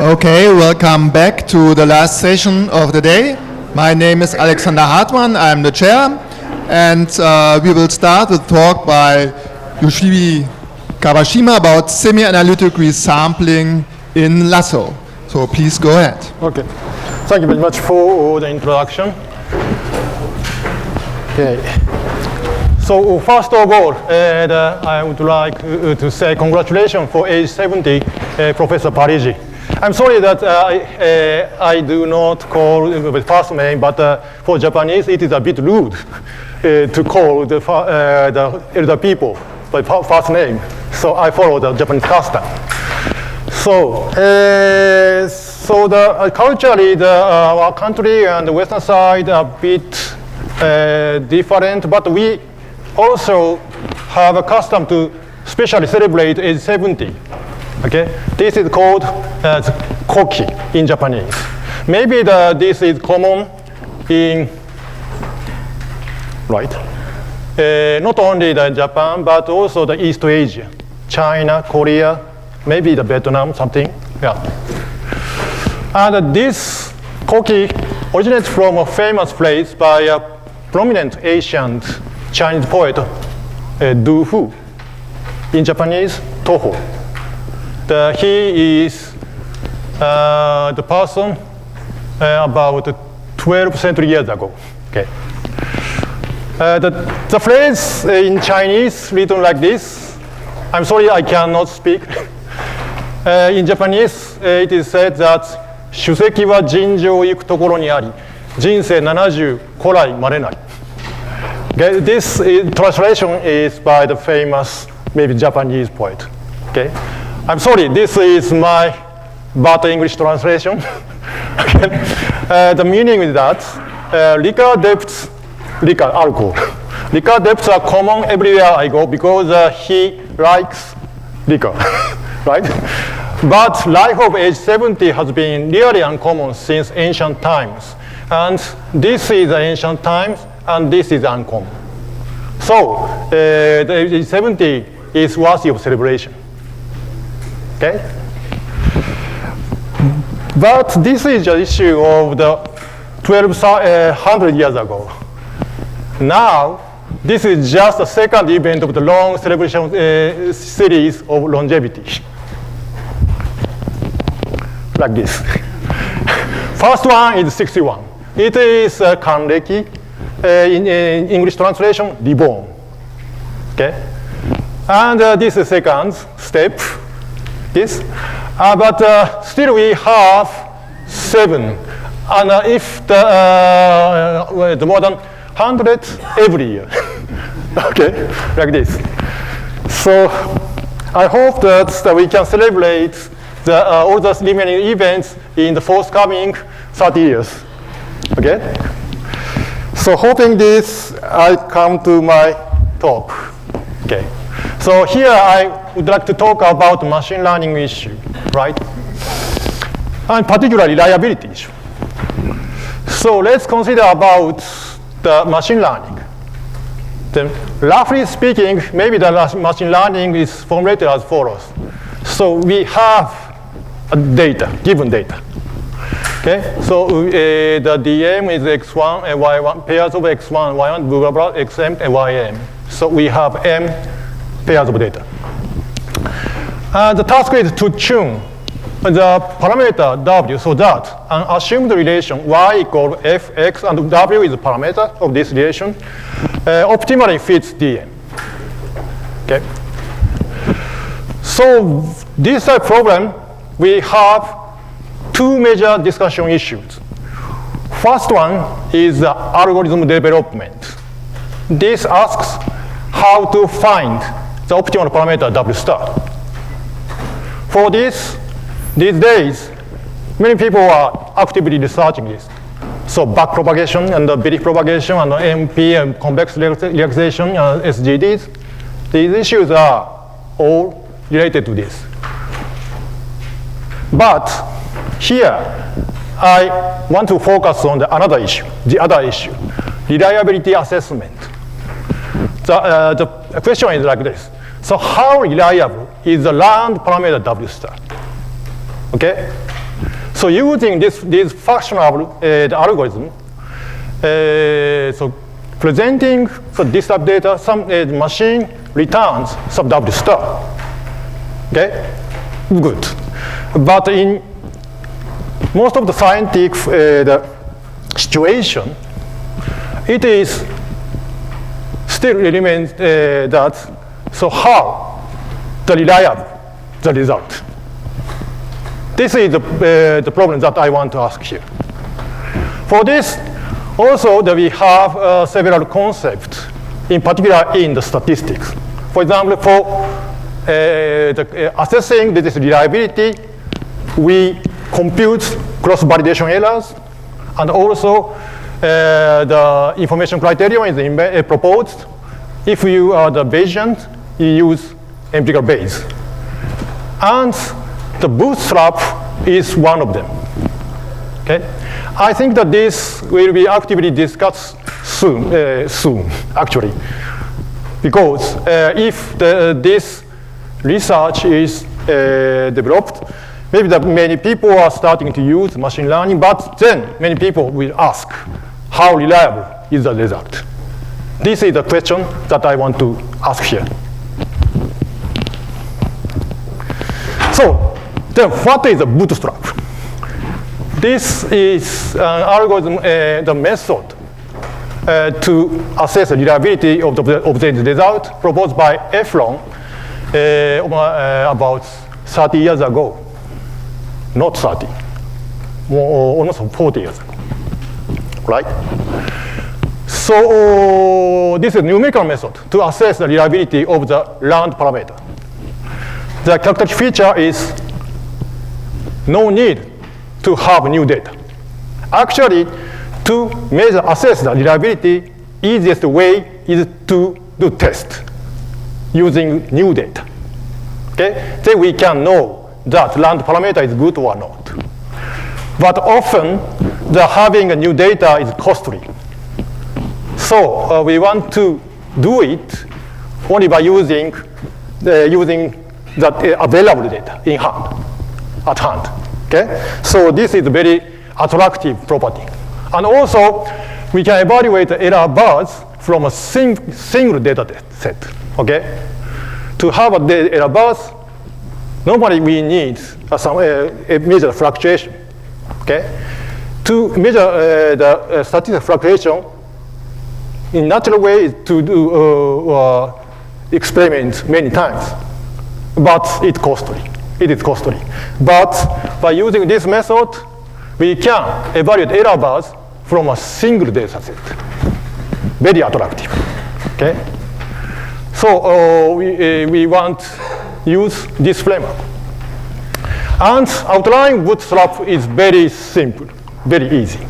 Okay, welcome back to the last session of the day. My name is Alexander Hartmann, I'm the chair, and we will start the talk by Yoshiyuki Kabashima about semi-analytic resampling in Lasso. So please go ahead. Okay, thank you very much for the introduction. Okay. So first of all, I would like to say congratulations for age 70, Professor Parigi. I'm sorry that I do not call the first name, but for Japanese it is a bit rude to call the elder people by first name. So I follow the Japanese custom. So, culturally, our country and the western side are a bit different, but we also have a custom to specially celebrate age 70. Okay, this is called koki in Japanese. Maybe this is common in not only the Japan but also the East Asia, China, Korea, maybe the Vietnam, something. Yeah. And this koki originates from a famous phrase by a prominent ancient Chinese poet, Du Fu. In Japanese, Toho. He is the person about 12 century years ago. Okay. The phrase in Chinese written like this. I'm sorry, I cannot speak. In Japanese, it is said that 主席は尋常行くところにあり、人生70古来まれない。Okay, this translation is by the famous, maybe Japanese poet. Okay, I'm sorry, this is my bad English translation. Okay. The meaning is that liquor debts, alcohol. Liquor debts are common everywhere I go because he likes liquor, right? But life of age 70 has been really uncommon since ancient times. And this is ancient times, and this is uncommon. So, the age 70 is worthy of celebration. Okay? But this is the issue of the 1200 years ago. Now, this is just the second event of the long celebration series of longevity. Like this. First one is 61. It is Kanreki. In English translation, reborn. Okay? And this is second step. This. But still we have 7. And if the more than 100 every year. Okay? Like this. So I hope that we can celebrate all the remaining events in the forthcoming 30 years. Okay? So hoping this, I come to my talk. Okay. So here I would like to talk about machine learning issue, right? And particularly reliability issue. So let's consider about the machine learning. Then, roughly speaking, maybe the machine learning is formulated as follows. So we have data, given data. Okay, so the DM is x1 and y1, pairs of x1 and y1, blah, blah, blah, xm and ym. So we have m pairs of data. The task is to tune the parameter w so that an assumed relation y equal fx and w is the parameter of this relation optimally fits dm. Okay. So this problem, we have two major discussion issues. First one is the algorithm development. This asks how to find the optimal parameter W star. For this, these days, many people are actively researching this. So backpropagation and the belief propagation and the MP and convex relaxation and SGDs, these issues are all related to this. But here, I want to focus on the other issue, reliability assessment. The question is like this. So how reliable is the learned parameter W star? Okay? So using this functional algorithm, so presenting this type of data, some machine returns some W star. Okay, good. But in most of the scientific the situation, it is still remains that, so how the reliable the result? This is the problem that I want to ask here. For this, also that we have several concepts, in particular in the statistics. For example, for assessing this reliability, we compute cross-validation errors, and also the information criterion is proposed. If you are the Bayesian, you use empirical Bayes. And the Bootstrap is one of them. Okay? I think that this will be actively discussed soon, actually. Because if this research is developed, maybe that many people are starting to use machine learning, but then many people will ask, how reliable is the result? This is the question that I want to ask here. So, then what is a bootstrap? This is an algorithm, the method to assess the reliability of the result proposed by Efron about 30 years ago. Not 30, almost 40 years ago, right? So this is a numerical method to assess the reliability of the round parameter. The characteristic feature is no need to have new data. Actually, to assess the reliability, easiest way is to do test using new data. Okay? Then we can know that round parameter is good or not. But often, having a new data is costly. So we want to do it only by using that available data in hand, at hand. Okay? So this is a very attractive property. And also, we can evaluate the error bars from a single data set. Okay? To have the error bars, normally we need measure fluctuation. Okay? To measure the statistical fluctuation, in natural way is to do experiments many times, but it's costly. It is costly. But by using this method, we can evaluate error bars from a single data set. Very attractive. Okay? So we want to use this framework. And outline bootstrap is very simple, very easy.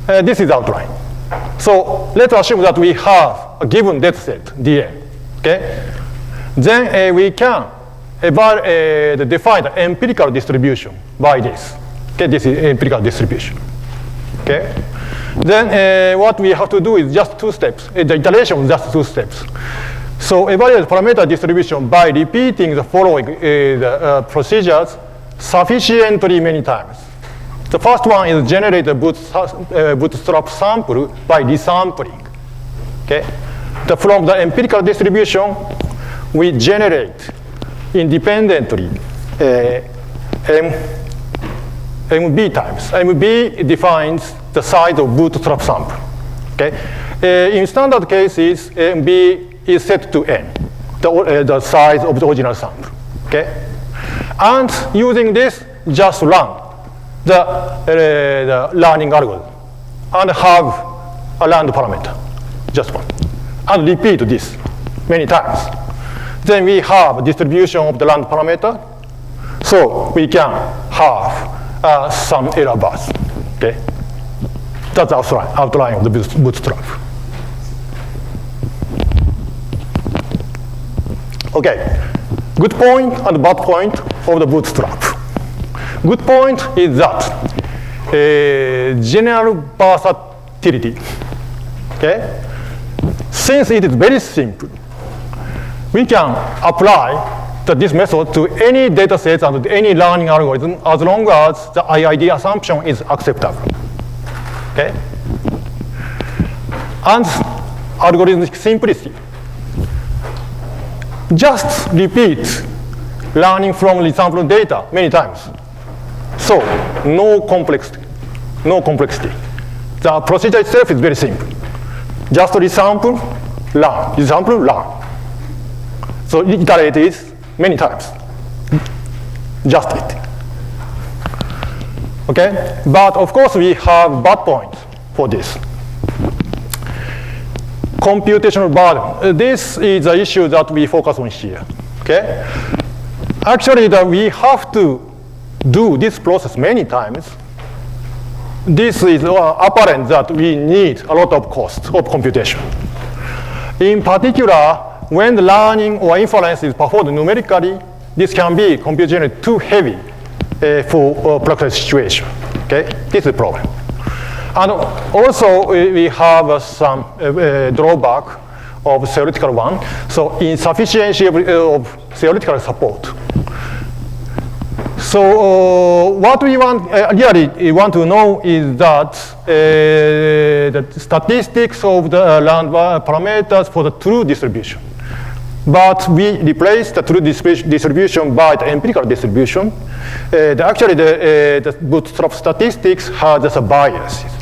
This is outline. So let's assume that we have a given data set, dn. Okay? Then we can define the empirical distribution by this. Okay, this is empirical distribution. Okay? Then what we have to do is just 2 steps. The iteration is just 2 steps. So evaluate parameter distribution by repeating the following procedures sufficiently many times. The first one is generate a bootstrap sample by resampling. Okay? From the empirical distribution, we generate independently MB times. MB defines the size of bootstrap sample. Okay? In standard cases, MB is set to n, the size of the original sample. Okay? And using this, just run the learning algorithm and have a random parameter, just one. And repeat this many times. Then we have a distribution of the random parameter, so we can have some error bars. Okay? That's the outline of the bootstrap. Okay, good point and bad point of the bootstrap. Good point is that general versatility. Okay? Since it is very simple, we can apply this method to any data sets and any learning algorithm as long as the IID assumption is acceptable. Okay? And algorithmic simplicity. Just repeat learning from resampled data many times. So no complexity. No complexity. The procedure itself is very simple. Just resample, learn, resample, learn. So iterate it many times. Just it. Okay? But of course we have bad points for this. Computational burden. This is the issue that we focus on here. Okay? Actually, we have to do this process many times. This is apparent that we need a lot of cost of computation. In particular, when the learning or inference is performed numerically, this can be computationally too heavy for practical situation. Okay? This is a problem. And also, we have some drawback of theoretical one. So insufficiency of theoretical support. So what we want, really want to know is that the statistics of the learned parameters for the true distribution. But we replace the true distribution by the empirical distribution. Actually, the bootstrap statistics has just a biases.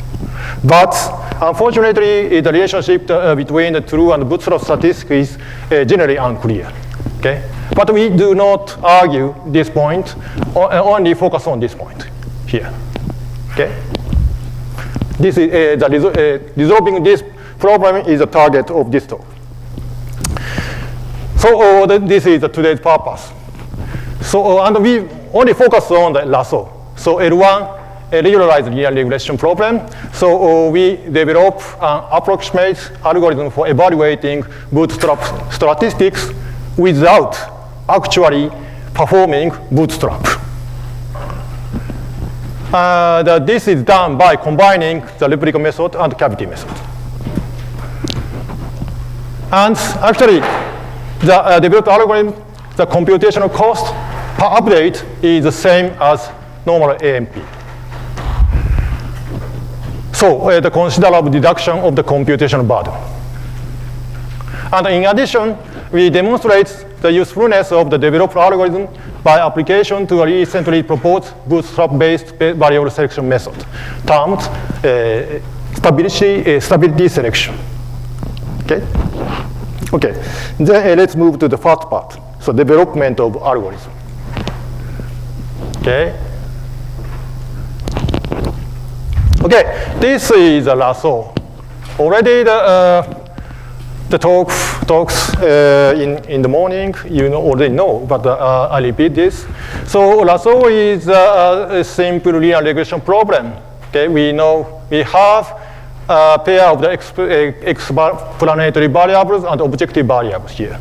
But unfortunately, the relationship between the true and bootstrap statistics is generally unclear. Okay? But we do not argue this point, only focus on this point here. Okay? This is resolving this problem is the target of this talk. So this is today's purpose. So and we only focus on the Lasso. So L1, a regularized linear regression problem. So we develop an approximate algorithm for evaluating bootstrap statistics without actually performing bootstrap. This is done by combining the replica method and cavity method. And actually, the developed algorithm, the computational cost per update is the same as normal AMP. So the considerable reduction of the computational burden. And in addition, we demonstrate the usefulness of the developed algorithm by application to a recently proposed bootstrap-based variable selection method, termed stability selection. Okay? Okay. Then let's move to the first part. So development of algorithm. Okay. Okay. This is a Lasso. Already the talks in the morning, you already know, but I repeat this. So Lasso is a simple linear regression problem. Okay, we know we have a pair of the explanatory variables and objective variables here.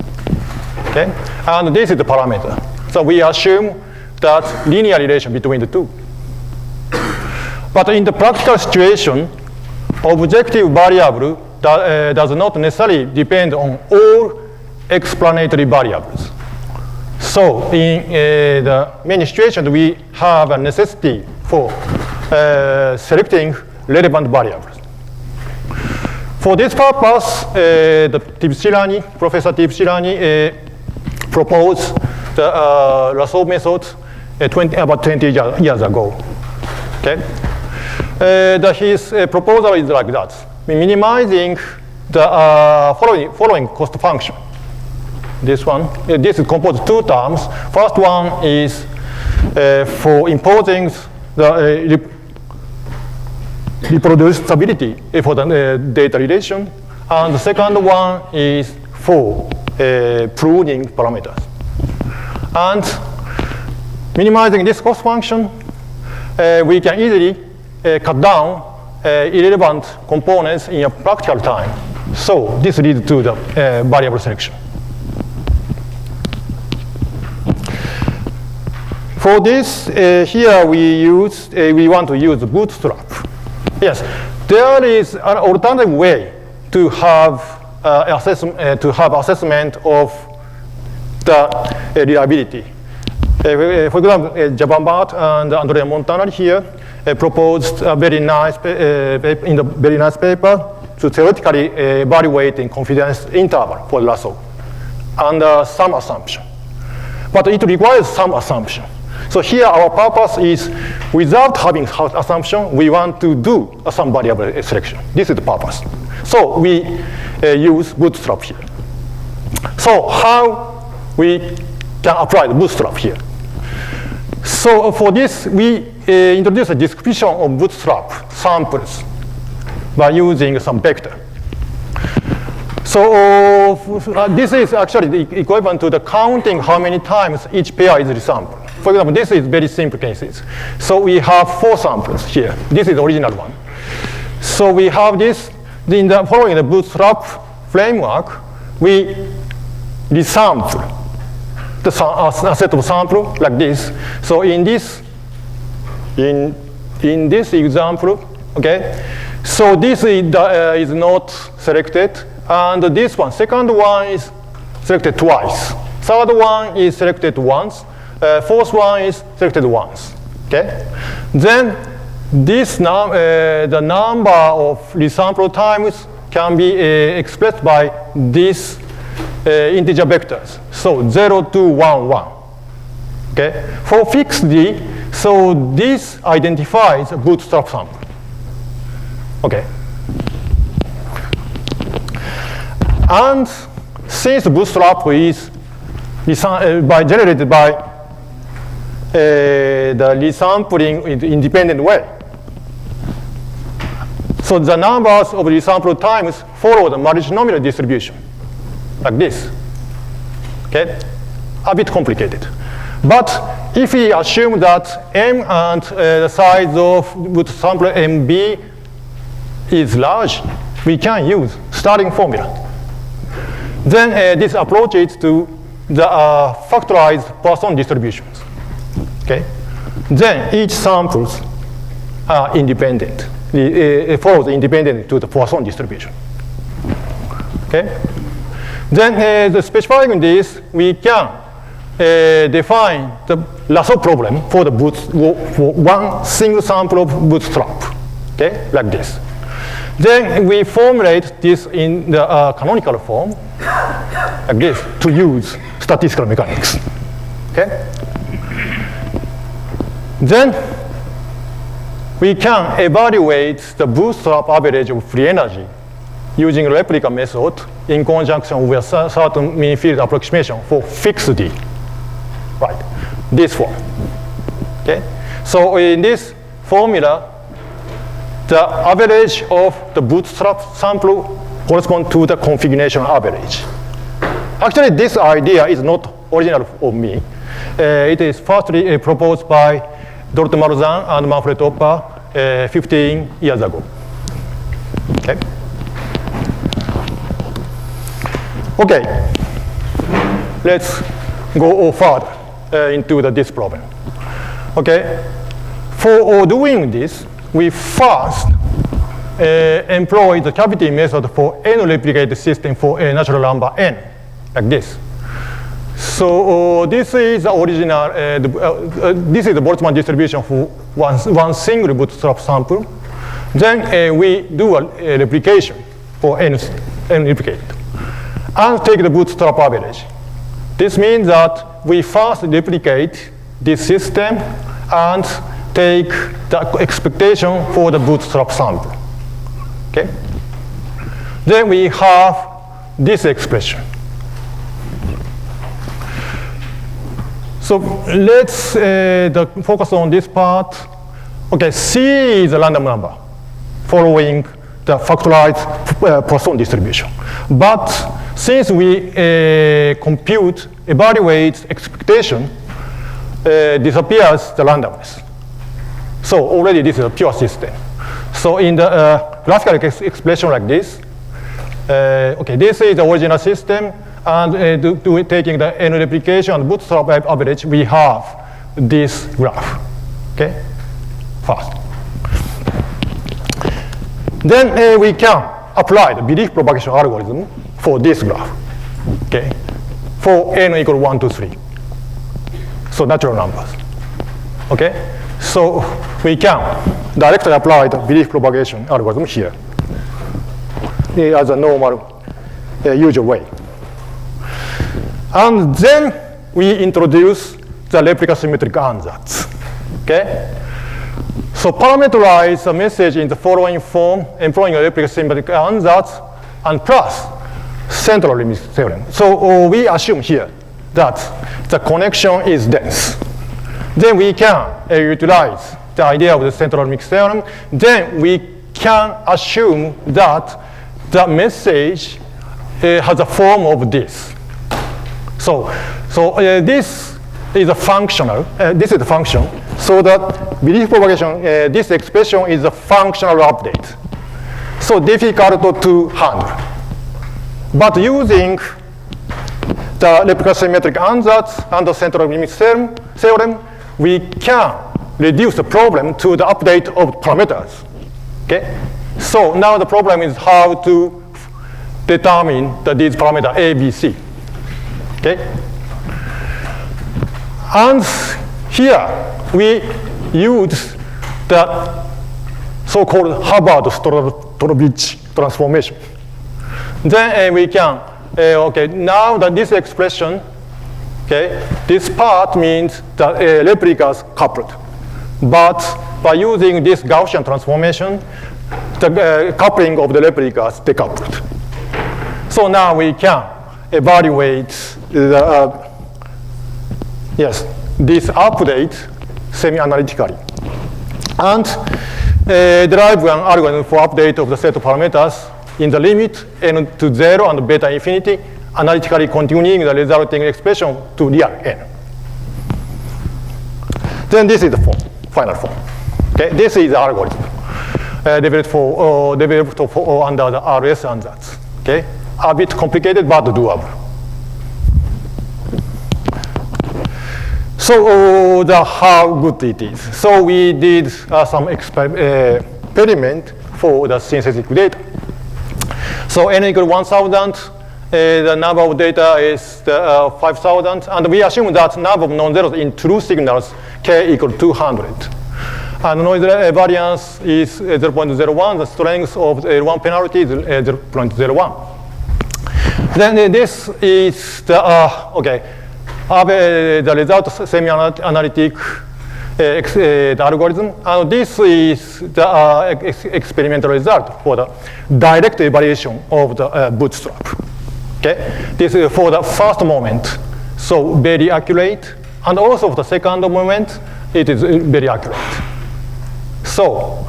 Okay, and this is the parameter. So we assume that linear relation between the two. But in the practical situation, objective variable does not necessarily depend on all explanatory variables. So in the many situations, we have a necessity for selecting relevant variables. For this purpose, Professor Tipsirani proposed the Lasso method about 20 years ago. Okay? His proposal is like that. Minimizing the following cost function. This one, this is composed of two terms. First one is for imposing the reproducibility for the data relation, and the second one is for pruning parameters. And minimizing this cost function, we can easily cut down irrelevant components in a practical time. So this leads to the variable selection. For this, here we want to use Bootstrap. Yes, there is an alternative way to have assessment of the reliability. For example, Japan Bart and Andrea Montanari here proposed a very nice in the very nice paper to theoretically evaluate confidence interval for Lasso under some assumption. But it requires some assumption. So here our purpose is, without having assumption, we want to do some variable selection. This is the purpose. So we use Bootstrap here. So how we can apply the Bootstrap here? So for this, we introduce a description of Bootstrap samples by using some vector. So this is actually the equivalent to the counting how many times each pair is resampled. For example, this is very simple cases. So we have 4 samples here. This is the original one. So we have this, in the following the Bootstrap framework, we resample a set of samples like this. So in this example, okay, so this is not selected, and this one, second one is selected twice. Third one is selected once. Fourth one is selected once. Okay. Then this the number of resample times can be expressed by these integer vectors. So 0, 2, 1, 1. Okay. For fixed D, so this identifies a Bootstrap sample. Okay. And since Bootstrap is generated by the resampling in independent way, so the numbers of resample times follow the multinomial distribution, like this. Okay, a bit complicated. But if we assume that M and the size of Bootstrap MB is large, we can use starting formula. Then this approaches to the factorized Poisson distributions. Okay. Then each samples are independent. It follows independent to the Poisson distribution. Okay. Then specifying this, we can define the Lasso problem for the for one single sample of Bootstrap. Okay, like this. Then we formulate this in the canonical form, like this, to use statistical mechanics. Okay? Then we can evaluate the Bootstrap average of free energy using replica method in conjunction with a certain mean field approximation for fixed D. Right, this form. Okay? So in this formula, the average of the Bootstrap sample corresponds to the configuration average. Actually, this idea is not original of me. It is firstly proposed by Dorte Marzan and Manfred Opper 15 years ago. Okay. Okay. Let's go further into this problem. Okay. For doing this, we first employ the cavity method for n replicate system for a natural number n, like this. So this is the original, this is the Boltzmann distribution for one single Bootstrap sample. Then we do a replication for n replicate and take the Bootstrap average. This means that we first replicate this system and take the expectation for the Bootstrap sample. Okay? Then we have this expression. So let's focus on this part. Okay, C is a random number following the factorized Poisson distribution. But since we evaluate expectation, disappears the randomness. So already this is a pure system. So in the graphical expression like this, okay, this is the original system, and taking the n replication and Bootstrap average, we have this graph. Okay, first. Then we can apply the belief propagation algorithm for this graph. Okay, for n equal 1, 2, 3. So natural numbers. Okay? So we can directly apply the belief propagation algorithm here as a normal, usual way. And then we introduce the replica symmetric ansatz. Okay? So parameterize the message in the following form, employing a replica symmetric ansatz and plus central limit theorem. So we assume here that the connection is dense. Then we can utilize the idea of the central limit theorem. Then we can assume that the message has a form of this. So this is a functional. This is the function. So that belief propagation, this expression is a functional update. So difficult to handle. But using the replica symmetric ansatz and the central limit theorem, we can reduce the problem to the update of parameters. Okay? So now the problem is how to determine these parameters A, B, C. Okay? And here we use the so-called Hubbard-Strobich transformation. Then we can, okay, now that this expression, okay, this part means that replicas coupled. But by using this Gaussian transformation, the coupling of the replicas decoupled. So now we can evaluate the, this update semi-analytically. And derive an algorithm for update of the set of parameters in the limit n to 0 and beta infinity, analytically continuing the resulting expression to real n. Then this is the form, final form. Okay, this is the algorithm developed for under the RS ansatz. Okay, a bit complicated but doable. So how good it is. So we did some experiment for the synthetic data. So n equal 1,000, the number of data is 5,000, and we assume that number of non-zeros in true signals k equal 200. And noise variance is 0.01. The strength of the L1 penalty is 0.01. Then this is the the result of semi-analytic the algorithm, and this is the experimental result for the direct evaluation of the bootstrap. Okay, this is for the first moment, so very accurate, and also for the second moment, it is very accurate. So,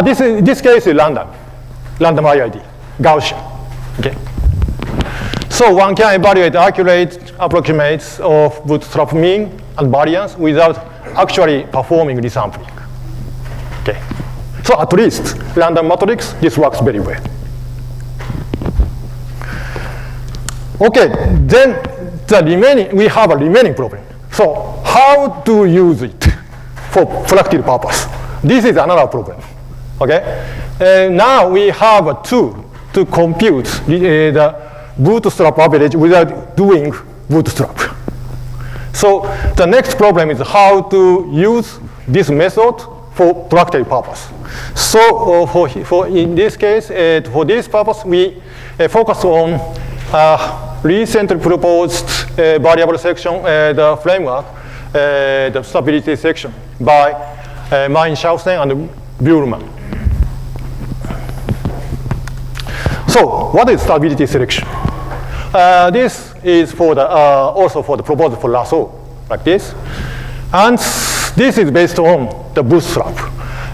this case is random IID, Gaussian. Okay. So one can evaluate accurate approximates of bootstrap mean and variance without actually performing resampling. Okay. So at least random matrix, this works very well. Okay, then we have a remaining problem. So how to use it for practical purpose? This is another problem. Okay. Now we have a tool to compute the bootstrap average without doing bootstrap. So the next problem is how to use this method for practical purpose. So for in this case, for this purpose, we focus on recently proposed variable section, the framework, the stability section by Mein-Schausen and Buhlmann. So what is stability selection? This is for the also for the proposal for Lasso, like this. And this is based on the bootstrap.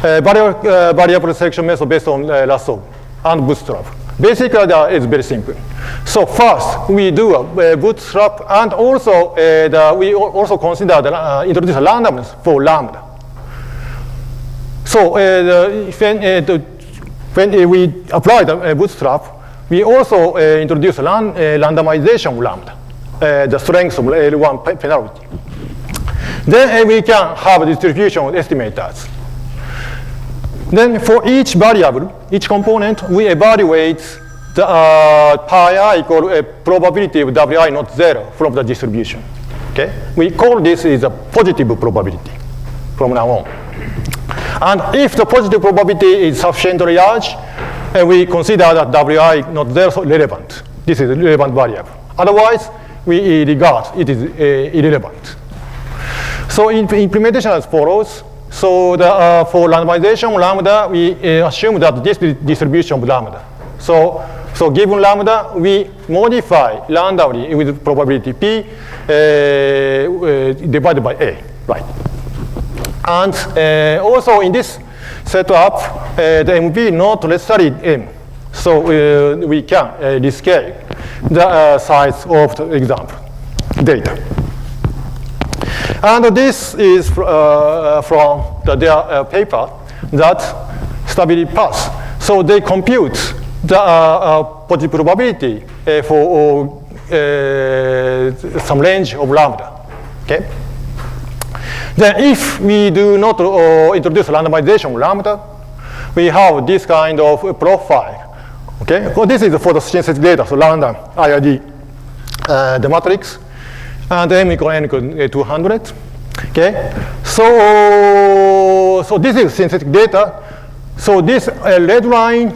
Variable selection method based on Lasso and bootstrap. Basically, it's very simple. So first, we do a bootstrap, and also we also consider introduce randomness for lambda. So when we apply the bootstrap, we also introduce randomization of lambda, the strength of L1 penalty. Then we can have a distribution estimators. Then for each variable, each component, we evaluate the pi I equal a probability of wi not 0 from the distribution. Okay? We call this is a positive probability from now on. And if the positive probability is sufficiently large, we consider that wi not 0 so relevant. This is a relevant variable. Otherwise, we regard it is irrelevant. So implementation as follows. So for randomization lambda, we assume that this is distribution of lambda. So given lambda, we modify randomly with probability p divided by a, right? And also in this setup, the MV not necessarily m. So we can rescale the size of the example data. And this is from their paper, that stability path. So they compute the positive probability for some range of lambda. Okay. Then if we do not introduce randomization of lambda, we have this kind of profile. Okay. Well, this is for the synthetic data, so random IID, the matrix. And m equal n equal 200. Okay, so this is synthetic data. So this red line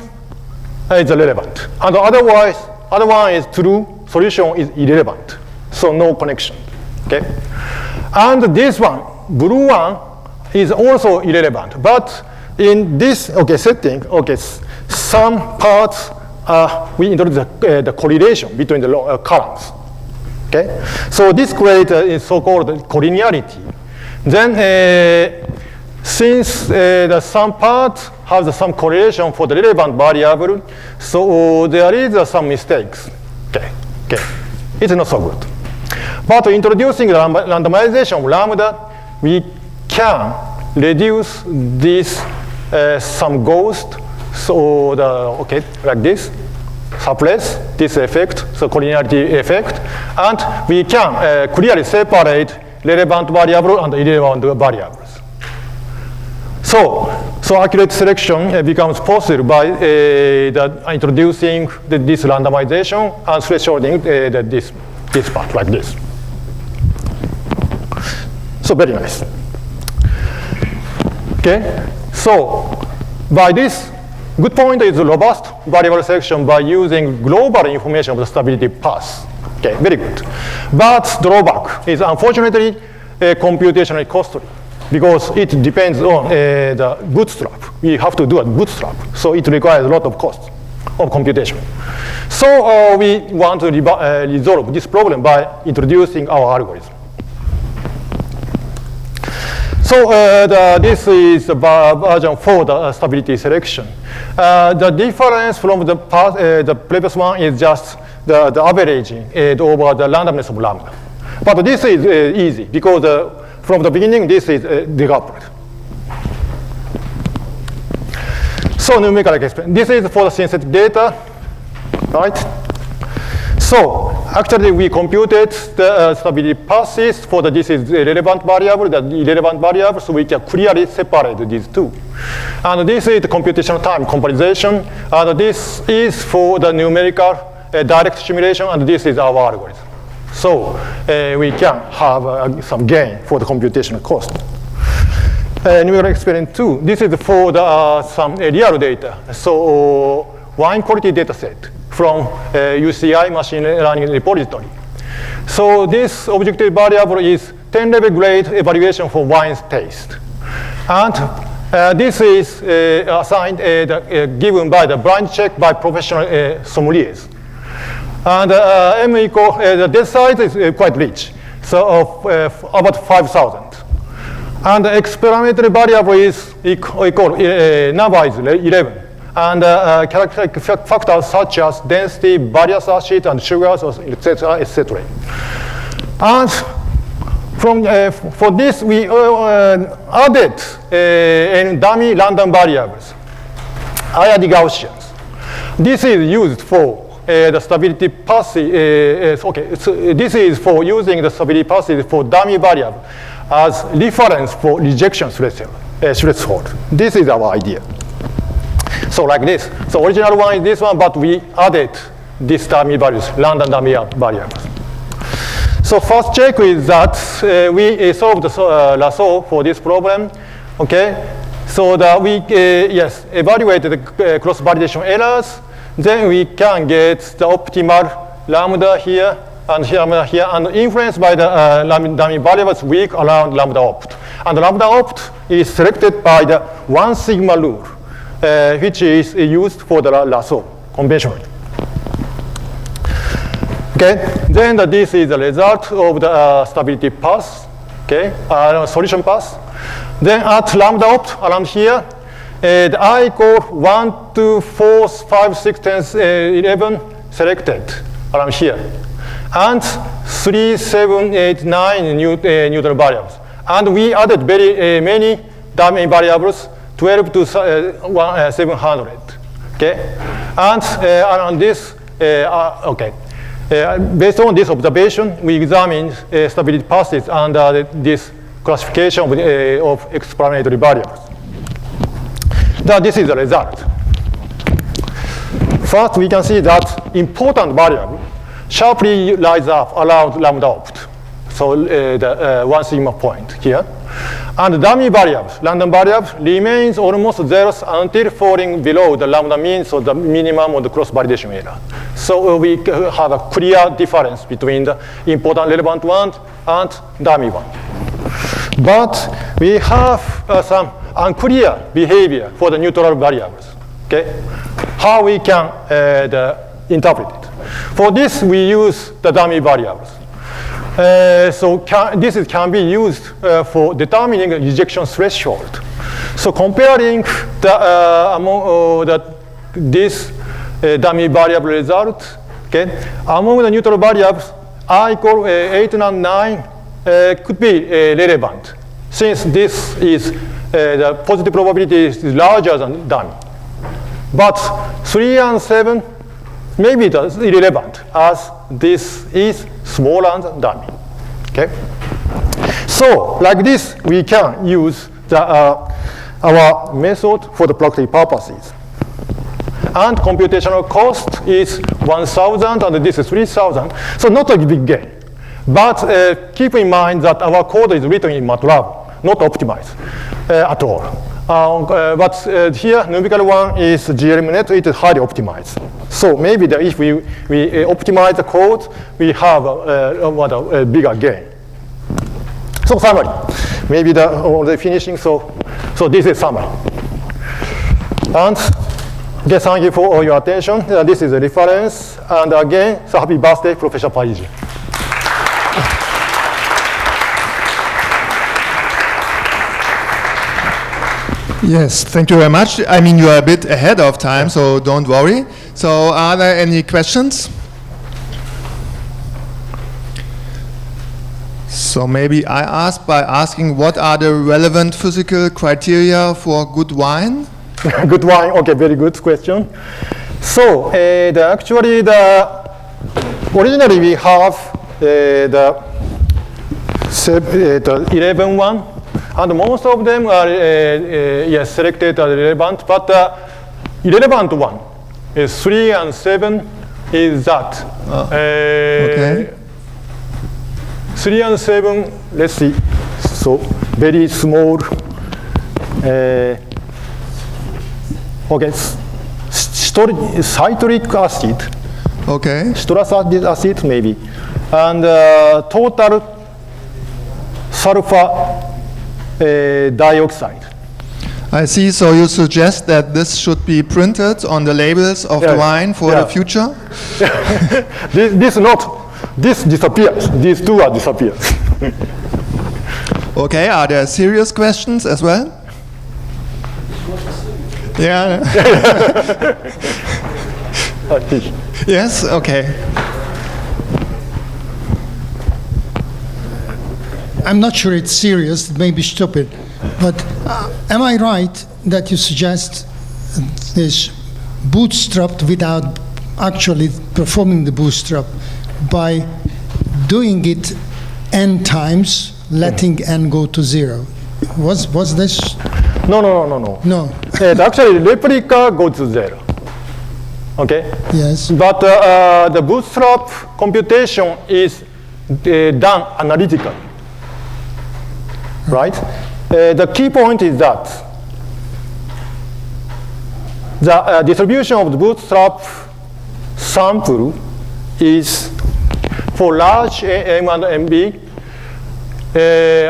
is relevant, and otherwise, other one is true. Solution is irrelevant. So no connection. Okay, and this one, blue one, is also irrelevant. But in this setting, some parts we introduce the correlation between the columns. Okay, so this creates is so-called collinearity. Then, since the some part has some correlation for the relevant variable, so there is some mistakes. Okay, it's not so good. But introducing randomization of lambda, we can reduce this some ghost. So like this. Suppress this effect, so collinearity effect, and we can clearly separate relevant variable and irrelevant variables. So accurate selection becomes possible by introducing this randomization and thresholding this part like this. So very nice. Okay, so by this. Good point is robust variable selection by using global information of the stability path. Okay, very good. But drawback is unfortunately computationally costly because it depends on the bootstrap. We have to do a bootstrap, so it requires a lot of cost of computation. So we want to resolve this problem by introducing our algorithm. So this is the version for the stability selection. The difference from the previous one is just the averaging over the randomness of lambda. But this is easy because from the beginning this is decoupled. So numerical expression. This is for the synthetic data, right? So actually, we computed the stability passes for this is a relevant variable, the irrelevant variable, so we can clearly separate these two. And this is the computational time comparison, and this is for the numerical direct simulation, and this is our algorithm. So we can have some gain for the computational cost. Numerical experiment 2. This is for the some real data. So wine quality data set from UCI machine learning repository. So this objective variable is 10-level grade evaluation for wine's taste. And this is assigned given by the blind check by professional sommeliers. And M equal, the data size is quite rich, so about 5,000. And the experimental variable is equal number is 11. And characteristic factors such as density, various acid and sugars, etc., etc. And from for this, we added dummy random variables, IID Gaussians. This is used for the stability passes. So this is for using the stability passes for dummy variable as reference for rejection threshold. This is our idea. So like this. So original one is this one, but we added these dummy values, random dummy variables. So first check is that we solved the Lasso for this problem. Okay. So that we evaluated the cross-validation errors. Then we can get the optimal lambda here and here and influenced by the dummy variables weak around lambda opt. And lambda opt is selected by the 1 sigma rule, which is used for the Lasso conventionally. Okay, then this is the result of the stability path, okay, solution path. Then at lambda opt around here, the I equal 1, 2, 4, 5, 6, 10, 11 selected around here. And 3, 7, 8, 9 neutral variables. And we added very many dummy variables, 12 to 700. Okay, and on this, okay. Based on this observation, we examined stability passes under this classification of explanatory variables. Now this is the result. First, we can see that important variable sharply rise up around lambda opt. So the 1 sigma point here. And the dummy variables, random variables, remains almost zero until falling below the lambda mean, so the minimum of the cross-validation error. So we have a clear difference between the important relevant one and dummy one. But we have some unclear behavior for the neutral variables. Okay, how we can interpret it. For this, we use the dummy variables. This can be used for determining a rejection threshold. So comparing this dummy variable result, okay, among the neutral variables, I equal 8 and 9 could be relevant, since this is the positive probability is larger than dummy. But 3 and 7 maybe it is irrelevant, as this is smaller than dummy. Okay. So like this, we can use our method for the practical purposes. And computational cost is 1,000, and this is 3,000. So not a big gain. But keep in mind that our code is written in MATLAB, not optimized at all. But here, numerical one is GLMNet, it is highly optimized. So maybe if we optimize the code, we have a bigger gain. So summary, maybe the finishing, so this is summary. And okay, thank you for all your attention. This is a reference. And again, so happy birthday, Professor Parigi. Yes, thank you very much. I mean, you are a bit ahead of time, so don't worry. So are there any questions? So maybe I ask by asking, what are the relevant physical criteria for good wine? Good wine, okay, very good question. So originally we have the 11 one. And most of them are selected as relevant, but the irrelevant one is 3 and 7 is that. Okay. 3 and 7, let's see. So very small. Okay, citric acid. Okay. Citrus acid maybe, and total sulfur dioxide. I see, so you suggest that this should be printed on the labels of the wine for the future? This disappears. These two are disappears. Okay, are there serious questions as well? Yeah. Yes, okay. I'm not sure it's serious, it may be stupid, but am I right that you suggest this bootstrapped without actually performing the bootstrap by doing it n times, letting n go to 0? Was this? No, no, no, no, no. No. Actually, replica goes to 0. Okay? Yes. But the bootstrap computation is done analytically. Right? The key point is that the distribution of the bootstrap sample is for large M and MB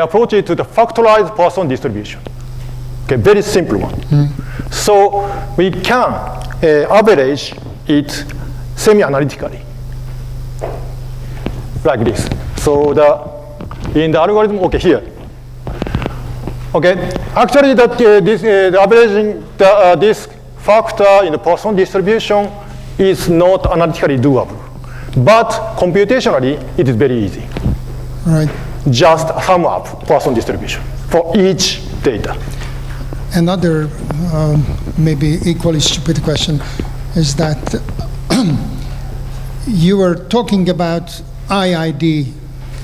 approach it to the factorized Poisson distribution. Okay, very simple one. So we can average it semi-analytically, like this. So in the algorithm, okay, here. Okay, actually the averaging this factor in the Poisson distribution is not analytically doable, but computationally it is very easy. Right. Just sum up Poisson distribution for each data. Another maybe equally stupid question is that you were talking about IID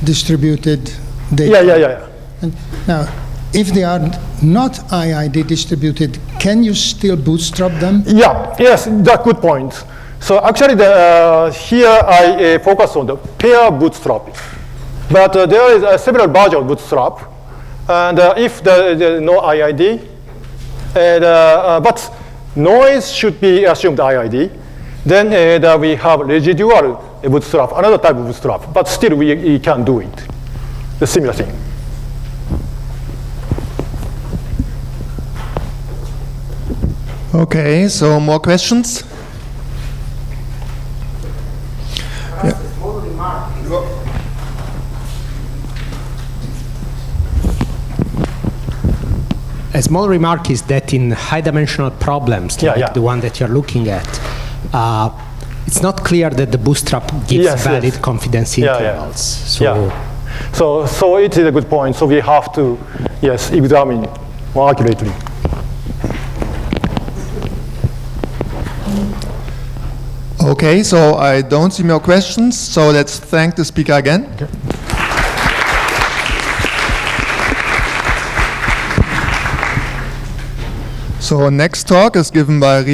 distributed data. Yeah. And now, if they are not IID distributed, can you still bootstrap them? Yeah, yes, that's good point. So actually, here I focus on the pair bootstrapping. But there is several versions of bootstrap. And if there is no IID, but noise should be assumed IID, then we have residual bootstrap, another type of bootstrap. But still, we can do it, the similar thing. Okay, so more questions? Yeah. A small remark is that in high-dimensional problems, like the one that you're looking at, it's not clear that the bootstrap gives valid confidence intervals. So it is a good point. So we have to, examine more accurately. Okay, so I don't see more questions, so let's thank the speaker again. Okay. So next talk is given by